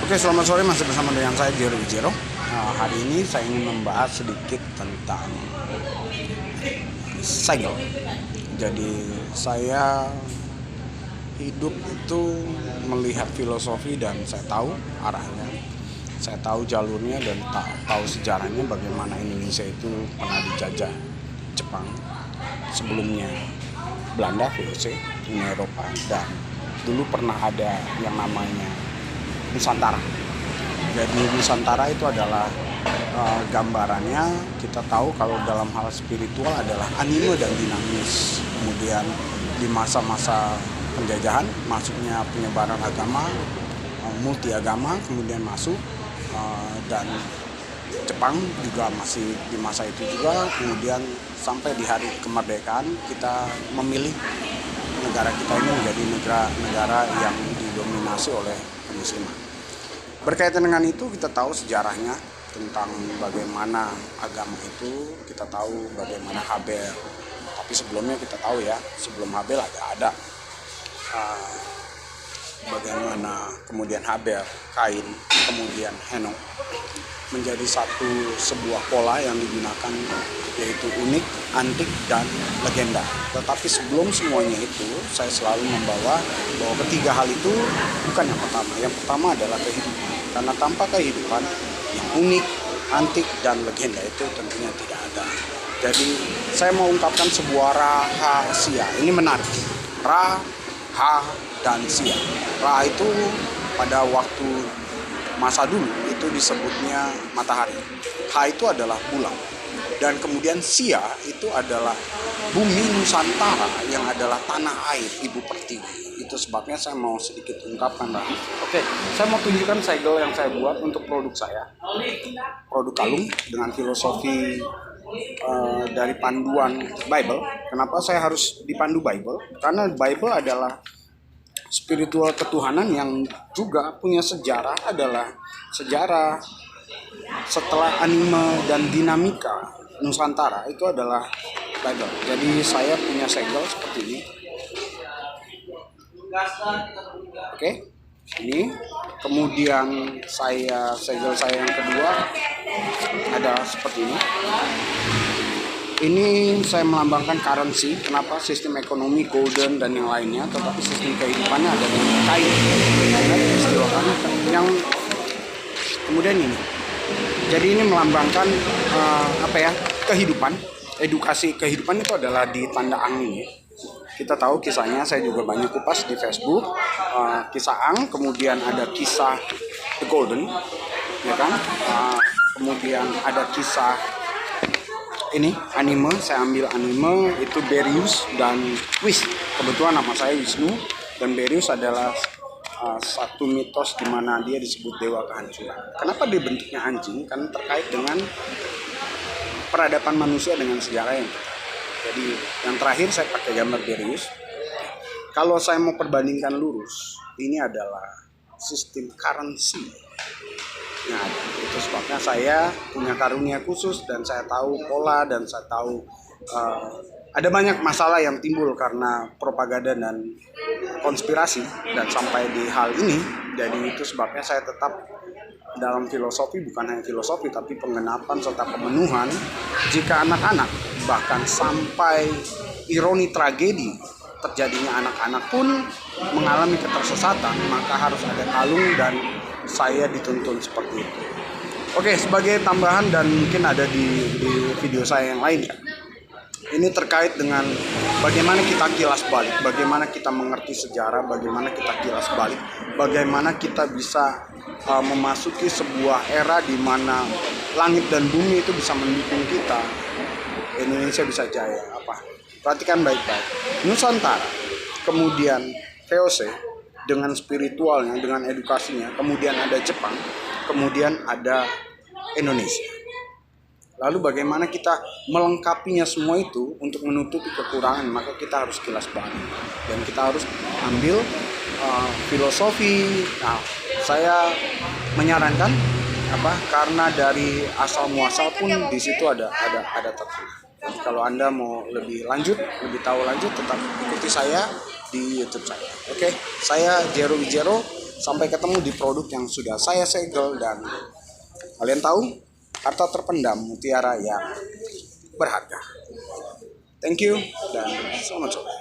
Oke, selamat sore, masih bersama dengan saya Jero Wijero. Hari ini saya ingin membahas sedikit tentang segel. Jadi saya hidup itu melihat filosofi dan saya tahu arahnya, saya tahu jalurnya dan tahu sejarahnya bagaimana Indonesia itu pernah dijajah Jepang, sebelumnya Belanda, VOC, Uni Eropa, dan dulu pernah ada yang namanya Nusantara. Jadi Nusantara itu adalah gambarannya, kita tahu kalau dalam hal spiritual adalah anime dan dinamis. Kemudian di masa-masa penjajahan masuknya penyebaran agama, multi agama kemudian masuk, dan Jepang juga masih di masa itu juga. Kemudian sampai di hari kemerdekaan kita memilih negara kita ini menjadi negara yang didominasi oleh Musliman. Berkaitan dengan itu kita tahu sejarahnya tentang bagaimana agama itu, kita tahu bagaimana Habel. Tapi sebelumnya kita tahu ya, sebelum Habel ada bagaimana kemudian Habel, Kain, kemudian Henok menjadi sebuah pola yang digunakan, yaitu unik, antik, dan legenda. Tetapi sebelum semuanya itu, saya selalu membawa bahwa ketiga hal itu bukan yang pertama. Yang pertama adalah kehidupan. Karena tanpa kehidupan yang unik, antik, dan legenda itu tentunya tidak ada. Jadi saya mau ungkapkan sebuah rahasia. Ini menarik. Ra, ha, dan sia. Ra itu pada waktu masa dulu itu disebutnya matahari. Ha itu adalah bulan. Dan kemudian sia itu adalah bumi Nusantara yang adalah tanah air, ibu pertiwi. Itu sebabnya saya mau sedikit ungkapkan. Oke, saya mau tunjukkan segel yang saya buat untuk produk saya. Produk kalung dengan filosofi dari panduan Bible. Kenapa saya harus dipandu Bible? Karena Bible adalah spiritual ketuhanan yang juga punya sejarah, adalah sejarah setelah anime dan dinamika Nusantara itu adalah Bible. Jadi saya punya segel seperti ini. Oke, ini. Kemudian segel saya yang kedua ada seperti ini. Ini saya melambangkan currency. Kenapa? Sistem ekonomi golden dan yang lainnya, tetapi sistem kehidupannya ada di kain. Istilah kami yang kemudian ini. Jadi ini melambangkan kehidupan. Edukasi kehidupan itu adalah di tanda angin. Kita tahu kisahnya, saya juga banyak kupas di Facebook. Kisah Ang, kemudian ada kisah The Golden, ya kan? Kemudian ada kisah ini anime, saya ambil anime itu Beryus dan Whis. Kebetulan nama saya Wisnu dan Beryus adalah satu mitos di mana dia disebut dewa kehancuran. Kenapa dia bentuknya anjing? Karena terkait dengan peradaban manusia dengan sejarah yang kita. Jadi yang terakhir saya pakai gambar Beryus. Kalau saya mau perbandingkan lurus, ini adalah sistem currency. Nah, itu sebabnya saya punya karunia khusus dan saya tahu pola dan saya tahu ada banyak masalah yang timbul karena propaganda dan konspirasi dan sampai di hal ini. Jadi itu sebabnya saya tetap dalam filosofi, bukan hanya filosofi tapi penggenapan serta pemenuhan. Jika anak-anak bahkan sampai ironi tragedi terjadinya anak-anak pun mengalami ketersesatan, maka harus ada kalung dan saya dituntun seperti itu. Oke, sebagai tambahan dan mungkin ada di video saya yang lain. Ini terkait dengan bagaimana kita kilas balik, bagaimana kita mengerti sejarah, bagaimana kita kilas balik, bagaimana kita bisa memasuki sebuah era di mana langit dan bumi itu bisa mendukung kita. Indonesia bisa jaya. Perhatikan baik-baik. Nusantara, kemudian VOC dengan spiritualnya, dengan edukasinya, kemudian ada Jepang, kemudian ada Indonesia. Lalu bagaimana kita melengkapinya semua itu untuk menutupi kekurangan, maka kita harus kilas balik dan kita harus ambil filosofi. Nah, saya menyarankan karena dari asal muasal pun di situ ada tertulis. Jadi kalau Anda mau lebih tahu lanjut, tetap ikuti saya di YouTube saya. Oke, saya Jero Wijero. Sampai ketemu di produk yang sudah saya segel, dan kalian tahu, harta terpendam mutiara yang berharga. Thank you dan selamat sore.